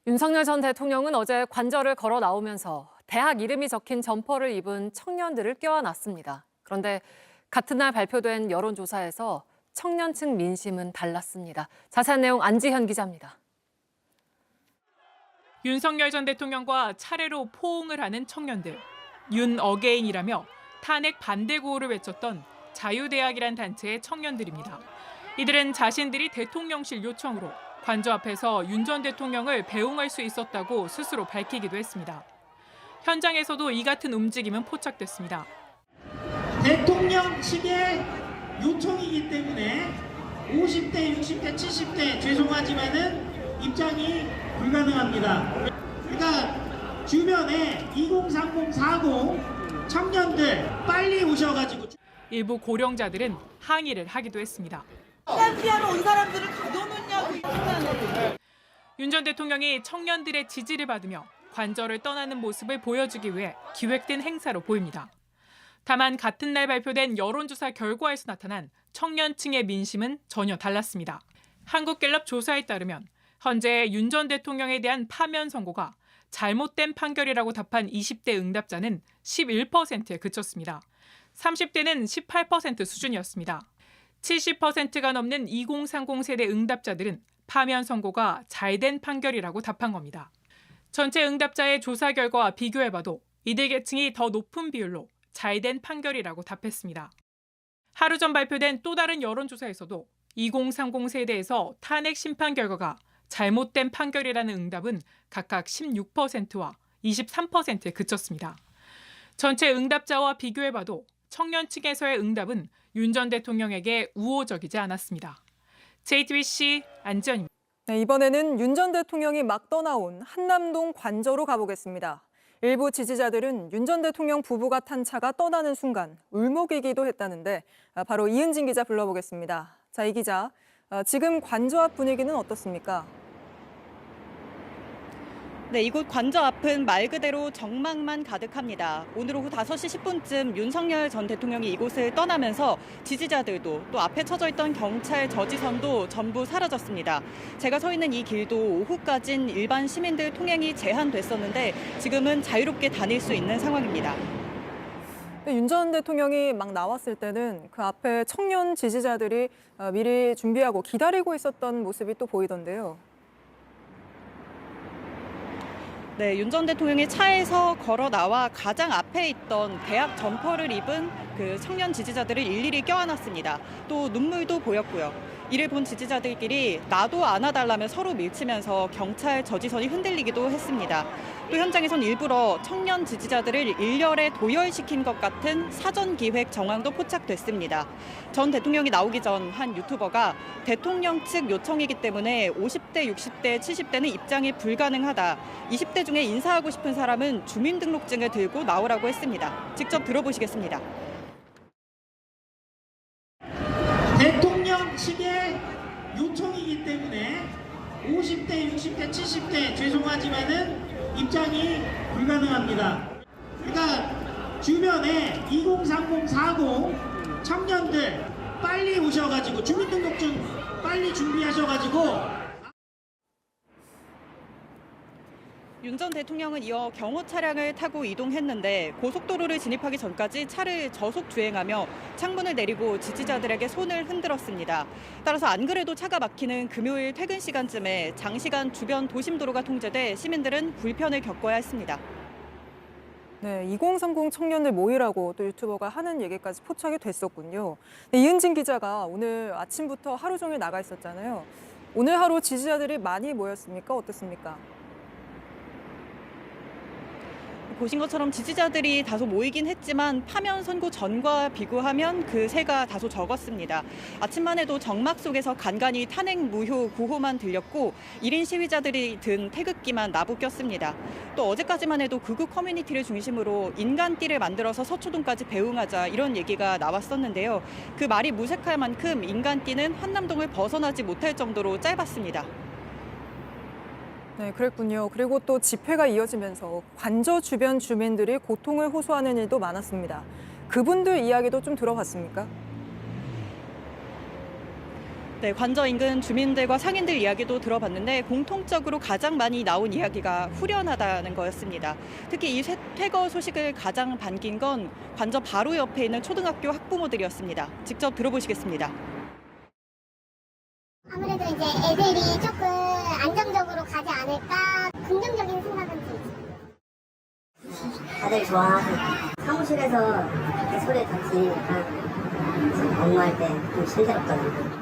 윤석열 전 대통령은 어제 관저를 걸어 나오면서 대학 이름이 적힌 점퍼를 입은 청년들을 껴안았습니다. 그런데 같은 날 발표된 여론조사에서 청년층 민심은 달랐습니다. 자세한 내용 안지현 기자입니다. 윤석열 전 대통령과 차례로 포옹을 하는 청년들. 윤 어게인이라며 탄핵 반대 구호를 외쳤던 자유대학이란 단체의 청년들입니다. 이들은 자신들이 대통령실 요청으로 관저 앞에서 윤 전 대통령을 배웅할 수 있었다고 스스로 밝히기도 했습니다. 현장에서도 이 같은 움직임은 포착됐습니다. 대통령 측의 요청이기 때문에 50대, 60대, 70대 죄송하지만은 입장이 불가능합니다. 그러니까 주변에 2030, 40 청년들 빨리 오셔가지고 일부 고령자들은 항의를 하기도 했습니다. 피하러 온 사람들을 가둬놓냐고 이러면. 윤 전 대통령이 청년들의 지지를 받으며 관저를 떠나는 모습을 보여주기 위해 기획된 행사로 보입니다. 다만 같은 날 발표된 여론조사 결과에서 나타난 청년층의 민심은 전혀 달랐습니다. 한국갤럽 조사에 따르면 현재 윤 전 대통령에 대한 파면 선고가 잘못된 판결이라고 답한 20대 응답자는 11%에 그쳤습니다. 30대는 18% 수준이었습니다. 70%가 넘는 2030 세대 응답자들은 파면 선고가 잘된 판결이라고 답한 겁니다. 전체 응답자의 조사 결과와 비교해봐도 이들 계층이 더 높은 비율로 잘된 판결이라고 답했습니다. 하루 전 발표된 또 다른 여론조사에서도 2030 세대에서 탄핵 심판 결과가 잘못된 판결이라는 응답은 각각 16%와 23%에 그쳤습니다. 전체 응답자와 비교해봐도 청년 측에서의 응답은 윤 전 대통령에게 우호적이지 않았습니다. JTBC 안지현입니다. 네, 이번에는 윤 전 대통령이 막 떠나온 한남동 관저로 가보겠습니다. 일부 지지자들은 윤 전 대통령 부부가 탄 차가 떠나는 순간 울먹이기도 했다는데 바로 이은진 기자 불러보겠습니다. 자, 이 기자, 지금 관저 앞 분위기는 어떻습니까? 네, 이곳 관저 앞은 말 그대로 정막만 가득합니다. 오늘 오후 5시 10분쯤 윤석열 전 대통령이 이곳을 떠나면서 지지자들도 또 앞에 쳐져 있던 경찰 저지선도 전부 사라졌습니다. 제가 서 있는 이 길도 오후까진 일반 시민들 통행이 제한됐었는데 지금은 자유롭게 다닐 수 있는 상황입니다. 윤 전 대통령이 막 나왔을 때는 그 앞에 청년 지지자들이 미리 준비하고 기다리고 있었던 모습이 또 보이던데요. 네, 윤 전 대통령이 차에서 걸어 나와 가장 앞에 있던 대학 점퍼를 입은 그 청년 지지자들을 일일이 껴안았습니다. 또 눈물도 보였고요. 이를 본 지지자들끼리 나도 안아달라며 서로 밀치면서 경찰 저지선이 흔들리기도 했습니다. 또 현장에선 일부러 청년 지지자들을 일렬에 도열시킨 것 같은 사전 기획 정황도 포착됐습니다. 전 대통령이 나오기 전 한 유튜버가 대통령 측 요청이기 때문에 50대, 60대, 70대는 입장이 불가능하다. 20대 중에 인사하고 싶은 사람은 주민등록증을 들고 나오라고 했습니다. 직접 들어보시겠습니다. 대통령 측의 요청이기 때문에 50대, 60대, 70대 죄송하지만은 입장이 불가능합니다. 그러니까 주변에 2030, 40 청년들 빨리 오셔가지고 주민등록증 빨리 준비하셔가지고 윤 전 대통령은 이어 경호 차량을 타고 이동했는데 고속도로를 진입하기 전까지 차를 저속 주행하며 창문을 내리고 지지자들에게 손을 흔들었습니다. 따라서 안 그래도 차가 막히는 금요일 퇴근 시간쯤에 장시간 주변 도심도로가 통제돼 시민들은 불편을 겪어야 했습니다. 네, 2030 청년들 모이라고 또 유튜버가 하는 얘기까지 포착이 됐었군요. 네, 이은진 기자가 오늘 아침부터 하루 종일 나가 있었잖아요. 오늘 하루 지지자들이 많이 모였습니까? 어떻습니까? 보신 것처럼 지지자들이 다소 모이긴 했지만 파면 선고 전과 비교하면 그 세가 다소 적었습니다. 아침만 해도 정막 속에서 간간히 탄핵 무효 구호만 들렸고 1인 시위자들이 든 태극기만 나부꼈습니다. 또 어제까지만 해도 극우 커뮤니티를 중심으로 인간띠를 만들어서 서초동까지 배웅하자 이런 얘기가 나왔었는데요. 그 말이 무색할 만큼 인간띠는 한남동을 벗어나지 못할 정도로 짧았습니다. 네, 그랬군요. 그리고 또 집회가 이어지면서 관저 주변 주민들이 고통을 호소하는 일도 많았습니다. 그분들 이야기도 좀 들어봤습니까? 네, 관저 인근 주민들과 상인들 이야기도 들어봤는데 공통적으로 가장 많이 나온 이야기가 후련하다는 거였습니다. 특히 이 퇴거 소식을 가장 반긴 건 관저 바로 옆에 있는 초등학교 학부모들이었습니다. 직접 들어보시겠습니다. 아무래도 이제 애들이 조금 안정적으로 가지 않을까 긍정적인 생각은 들죠. 다들 좋아하고 사무실에서 이렇게 소리 같이 약간 업무할 때 좀 신세롭더라고요.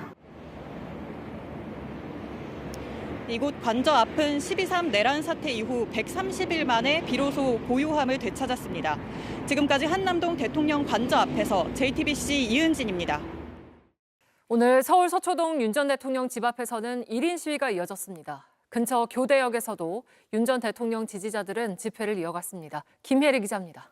이곳 관저 앞은 12.3 내란 사태 이후 130일 만에 비로소 고요함을 되찾았습니다. 지금까지 한남동 대통령 관저 앞에서 JTBC 이은진입니다. 오늘 서울 서초동 윤 전 대통령 집 앞에서는 1인 시위가 이어졌습니다. 근처 교대역에서도 윤 전 대통령 지지자들은 집회를 이어갔습니다. 김혜리 기자입니다.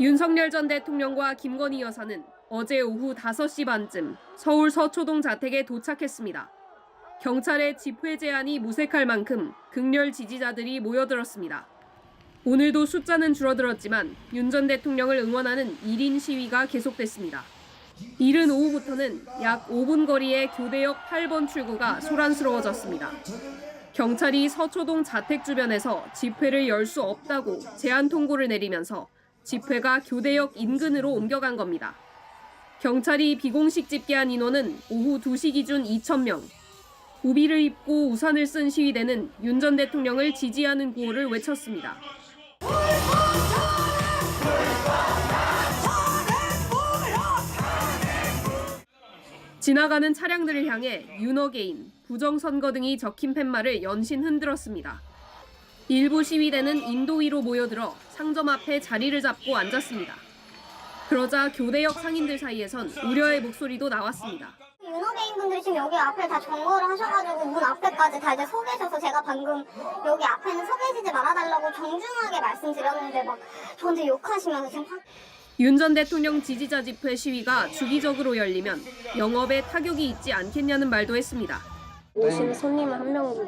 윤석열 전 대통령과 김건희 여사는 어제 오후 5시 반쯤 서울 서초동 자택에 도착했습니다. 경찰의 집회 제한이 무색할 만큼 극렬 지지자들이 모여들었습니다. 오늘도 숫자는 줄어들었지만 윤 전 대통령을 응원하는 1인 시위가 계속됐습니다. 이른 오후부터는 약 5분 거리의 교대역 8번 출구가 소란스러워졌습니다. 경찰이 서초동 자택 주변에서 집회를 열 수 없다고 제한 통고를 내리면서 집회가 교대역 인근으로 옮겨간 겁니다. 경찰이 비공식 집계한 인원은 오후 2시 기준 2,000명. 우비를 입고 우산을 쓴 시위대는 윤 전 대통령을 지지하는 구호를 외쳤습니다. 지나가는 차량들을 향해 윤어게인, 부정선거 등이 적힌 팻말을 연신 흔들었습니다. 일부 시위대는 인도 위로 모여들어 상점 앞에 자리를 잡고 앉았습니다. 그러자 교대역 상인들 사이에선 우려의 목소리도 나왔습니다. 윤호개인 분들이 지금 여기 앞에 다 점거를 하셔가지고 문 앞에까지 다 이제 서 계셔서 제가 방금 여기 앞에는 서 계시지 말아달라고 정중하게 말씀드렸는데 막 저한테 욕하시면서 지금 윤 전 대통령 지지자 집회 시위가 주기적으로 열리면 영업에 타격이 있지 않겠냐는 말도 했습니다. 오시는 손님은 한 명도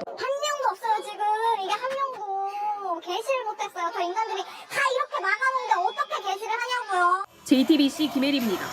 없어요. 지금 이게 한 명도 게시를 못했어요. 저 인간들이 다 이렇게 막아놓는데 어떻게 게시를 하냐고요. JTBC 김혜리입니다.